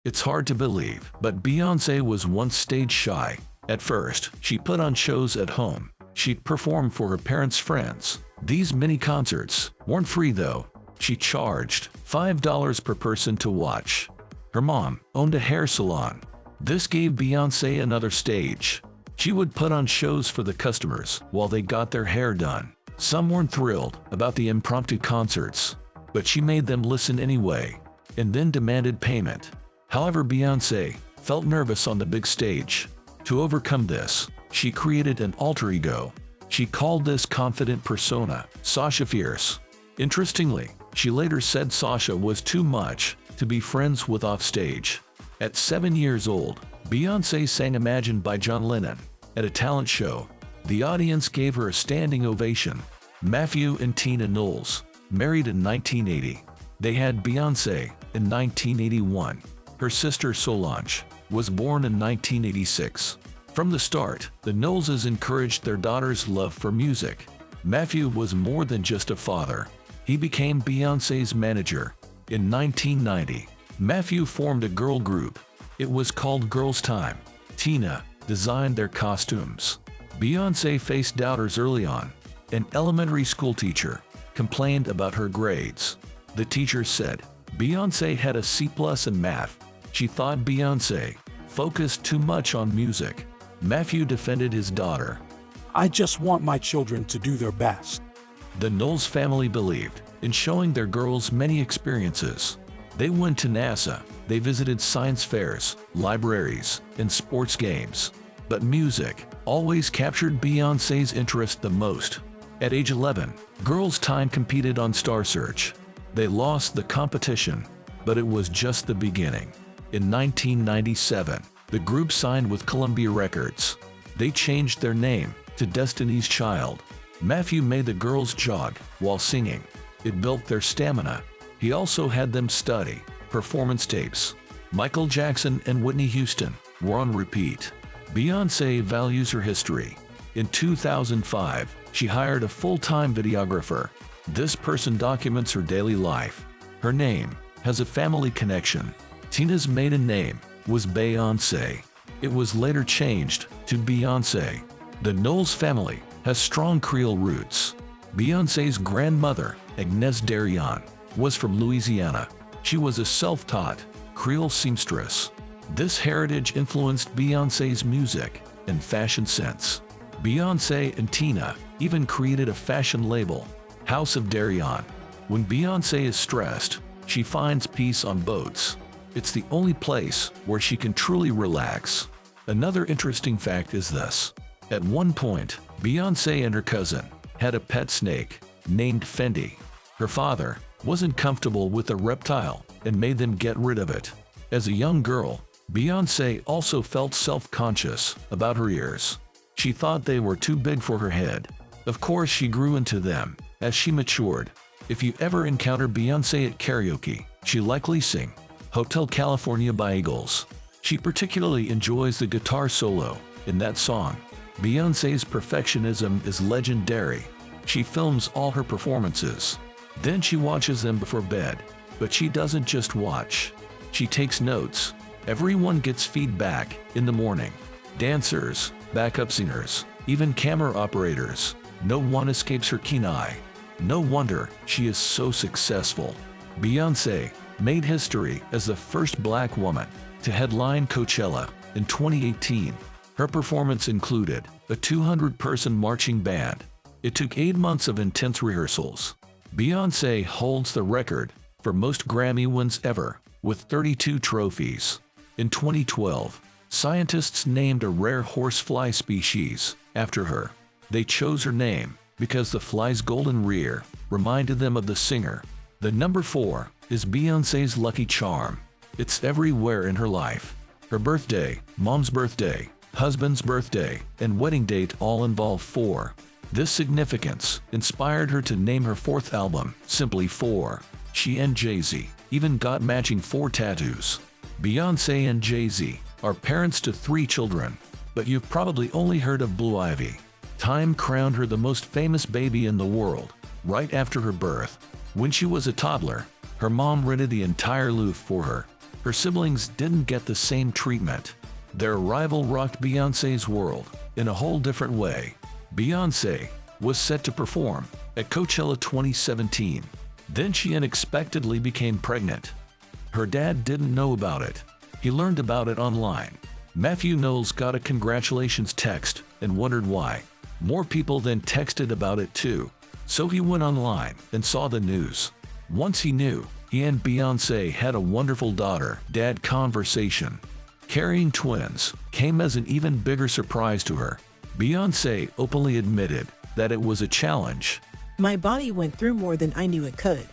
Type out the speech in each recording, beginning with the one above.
It's hard to believe, but Beyoncé was once stage shy. At first, she put on shows at home. She'd perform for her parents' friends. These mini concerts weren't free though. She charged $5 per person to watch. Her mom owned a hair salon. This gave Beyoncé another stage. She would put on shows for the customers while they got their hair done. Some weren't thrilled about the impromptu concerts, but she made them listen anyway, and then demanded payment. However, Beyoncé felt nervous on the big stage. To overcome this, she created an alter ego. She called this confident persona Sasha Fierce. Interestingly, she later said Sasha was too much to be friends with offstage. At 7 years old, Beyoncé sang Imagine by John Lennon at a talent show. The audience gave her a standing ovation. Matthew and Tina Knowles married in 1980. They had Beyoncé in 1981. Her sister Solange was born in 1986. From the start, the Knowleses encouraged their daughter's love for music. Matthew was more than just a father. He became Beyoncé's manager. In 1990, Matthew formed a girl group. It was called Girls Time. Tina designed their costumes. Beyoncé faced doubters early on. An elementary school teacher complained about her grades. The teacher said Beyoncé had a C+ in math. She thought Beyoncé focused too much on music. Matthew defended his daughter. I just want my children to do their best. The Knowles family believed in showing their girls many experiences. They went to NASA, they visited science fairs, libraries, and sports games. But music always captured Beyoncé's interest the most. At age 11, Girls Time competed on Star Search. They lost the competition, but it was just the beginning. In 1997, the group signed with Columbia Records. They changed their name to Destiny's Child. Matthew made the girls jog while singing. It built their stamina. He also had them study performance tapes. Michael Jackson and Whitney Houston were on repeat. Beyoncé values her history. In 2005, she hired a full-time videographer. This person documents her daily life. Her name has a family connection. Tina's maiden name was Beyoncé. It was later changed to Beyoncé. The Knowles family has strong Creole roots. Beyoncé's grandmother, Agnès Darion, was from Louisiana. She was a self-taught Creole seamstress. This heritage influenced Beyoncé's music and fashion sense. Beyoncé and Tina even created a fashion label, House of Darion. When Beyoncé is stressed, she finds peace on boats. It's the only place where she can truly relax. Another interesting fact is this. At one point, Beyoncé and her cousin had a pet snake named Fendi. Her father wasn't comfortable with the reptile and made them get rid of it. As a young girl, Beyoncé also felt self-conscious about her ears. She thought they were too big for her head. Of course, she grew into them as she matured. If you ever encounter Beyoncé at karaoke, she likely sing Hotel California by Eagles. She particularly enjoys the guitar solo in that song. Beyoncé's perfectionism is legendary. She films all her performances. Then she watches them before bed. But she doesn't just watch. She takes notes. Everyone gets feedback in the morning. Dancers, backup singers, even camera operators. No one escapes her keen eye. No wonder she is so successful. Beyoncé made history as the first black woman to headline Coachella in 2018. Her performance included a 200-person marching band. It took 8 months of intense rehearsals. Beyoncé holds the record for most Grammy wins ever, with 32 trophies. In 2012, scientists named a rare horsefly species after her. They chose her name because the fly's golden rear reminded them of the singer. The number 4 is Beyoncé's lucky charm. It's everywhere in her life. Her birthday, mom's birthday, husband's birthday, and wedding date all involve 4. This significance inspired her to name her 4th album simply 4. She and Jay-Z even got matching 4 tattoos. Beyoncé and Jay-Z are parents to 3 children, but you've probably only heard of Blue Ivy. Time crowned her the most famous baby in the world right after her birth. When she was a toddler, her mom rented the entire Louvre for her. her siblings didn't get the same treatment. Their arrival rocked Beyoncé's world in a whole different way. Beyoncé was set to perform at Coachella 2017. Then she unexpectedly became pregnant. Her dad didn't know about it. He learned about it online. Matthew Knowles got a congratulations text and wondered why. More people then texted about it too. So he went online and saw the news. Once he knew, he and Beyoncé had a wonderful daughter-dad conversation. Carrying twins came as an even bigger surprise to her. Beyoncé openly admitted that it was a challenge. My body went through more than I knew it could.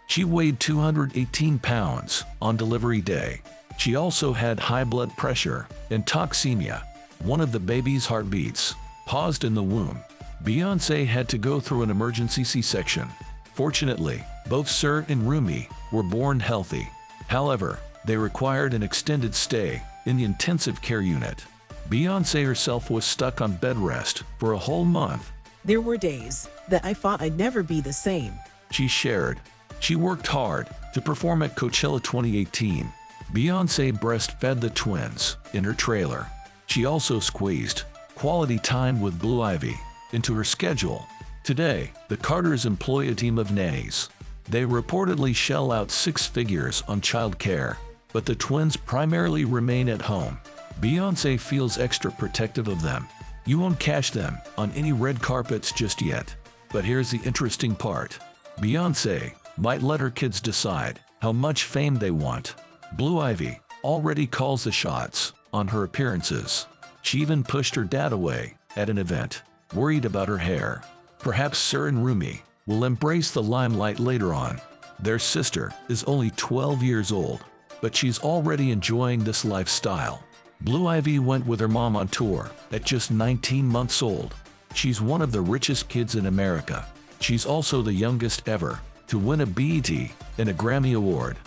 She weighed 218 pounds on delivery day. She also had high blood pressure and toxemia. One of the baby's heartbeats paused in the womb. Beyoncé had to go through an emergency C-section. Fortunately, both Sir and Rumi were born healthy. However, they required an extended stay in the intensive care unit. Beyoncé herself was stuck on bed rest for a whole month. There were days that I thought I'd never be the same. She shared. She worked hard to perform at Coachella 2018. Beyoncé breastfed the twins in her trailer. She also squeezed quality time with Blue Ivy into her schedule. Today, the Carters employ a team of nannies. They reportedly shell out 6 figures on child care, but the twins primarily remain at home. Beyoncé feels extra protective of them. You won't catch them on any red carpets just yet. But here's the interesting part. Beyoncé might let her kids decide how much fame they want. Blue Ivy already calls the shots on her appearances. She even pushed her dad away at an event, worried about her hair. Perhaps Sir and Rumi will embrace the limelight later on. Their sister is only 12 years old, but she's already enjoying this lifestyle. Blue Ivy went with her mom on tour at just 19 months old. She's one of the richest kids in America. She's also the youngest ever to win a BET and a Grammy Award.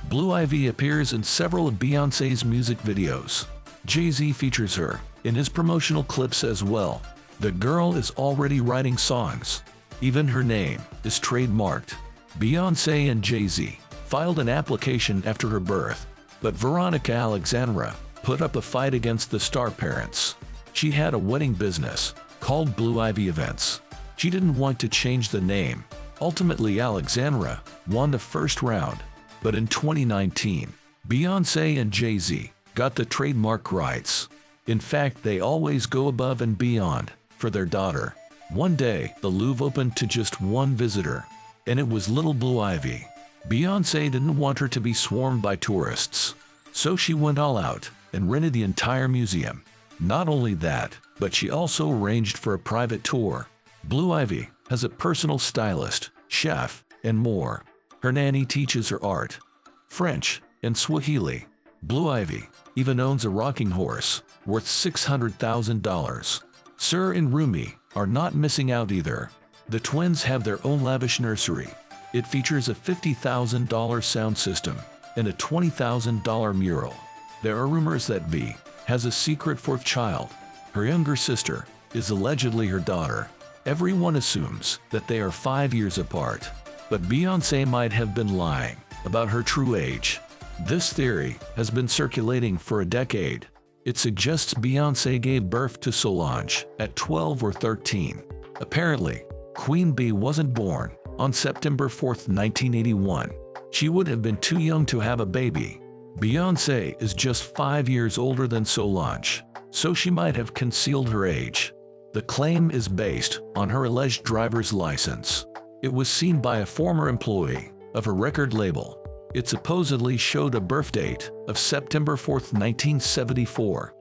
Blue Ivy appears in several of Beyoncé's music videos. Jay-Z features her in his promotional clips as well. The girl is already writing songs. Even her name is trademarked. Beyoncé and Jay-Z filed an application after her birth, but Veronica Alexandra put up a fight against the star parents. She had a wedding business called Blue Ivy Events. She didn't want to change the name. Ultimately, Alexandra won the first round, but in 2019, Beyoncé and Jay-Z got the trademark rights. In fact, they always go above and beyond for their daughter. One day, the Louvre opened to just one visitor, and it was little Blue Ivy. Beyoncé didn't want her to be swarmed by tourists, so she went all out and rented the entire museum. Not only that, but she also arranged for a private tour. Blue Ivy has a personal stylist, chef, and more. Her nanny teaches her art, French, and Swahili. Blue Ivy even owns a rocking horse worth $600,000. Sir and Rumi are not missing out either. The twins have their own lavish nursery. It features a $50,000 sound system and a $20,000 mural. There are rumors that Bey has a secret 4th child. Her younger sister is allegedly her daughter. Everyone assumes that they are 5 years apart, but Beyoncé might have been lying about her true age. This theory has been circulating for a decade. It suggests Beyoncé gave birth to Solange at 12 or 13. Apparently, Queen Bey wasn't born on September 4, 1981. She would have been too young to have a baby. Beyoncé is just 5 years older than Solange, so she might have concealed her age. The claim is based on her alleged driver's license. It was seen by a former employee of a record label. It supposedly showed a birth date of September 4, 1974.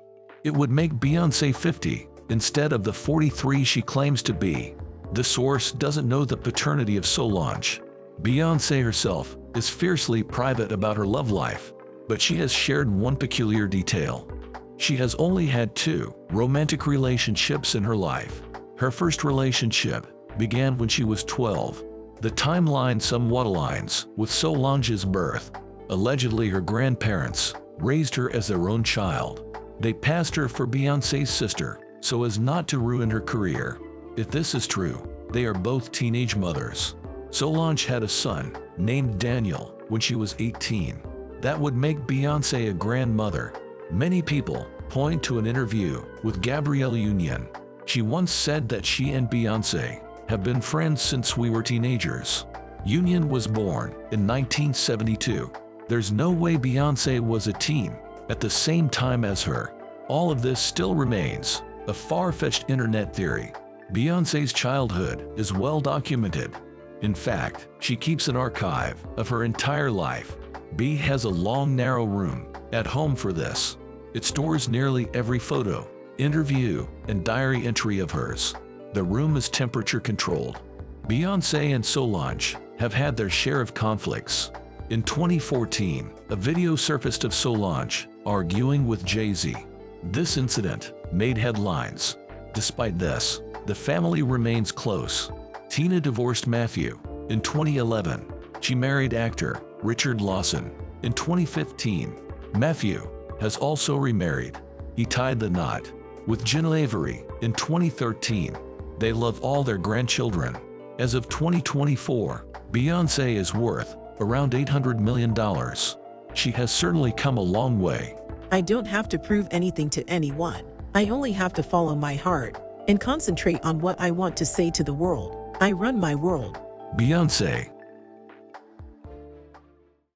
It would make Beyoncé 50 instead of the 43 she claims to be. The source doesn't know the paternity of Solange. Beyoncé herself is fiercely private about her love life, but she has shared one peculiar detail. She has only had 2 romantic relationships in her life. Her first relationship began when she was 12. The timeline somewhat aligns with Solange's birth. Allegedly, her grandparents raised her as their own child. They passed her for Beyoncé's sister so as not to ruin her career. If this is true, they are both teenage mothers. Solange had a son named Daniel when she was 18. That would make Beyoncé a grandmother. Many people point to an interview with Gabrielle Union. She once said that she and Beyoncé have been friends since we were teenagers. Union was born in 1972. There's no way Beyoncé was a teen at the same time as her. All of this still remains a far-fetched internet theory. Beyoncé's childhood is well documented. In fact, she keeps an archive of her entire life. B has a long, narrow room at home for this. It stores nearly every photo, interview, and diary entry of hers. The room is temperature controlled. Beyoncé and Solange have had their share of conflicts. In 2014, a video surfaced of Solange arguing with Jay-Z. This incident made headlines. Despite this, the family remains close. Tina divorced Matthew in 2011. She married actor Richard Lawson in 2015. Matthew has also remarried. He tied the knot with Jen Avery in 2013. They love all their grandchildren. As of 2024, Beyoncé is worth around $800 million. She has certainly come a long way. I don't have to prove anything to anyone. I only have to follow my heart and concentrate on what I want to say to the world. I run my world. Beyoncé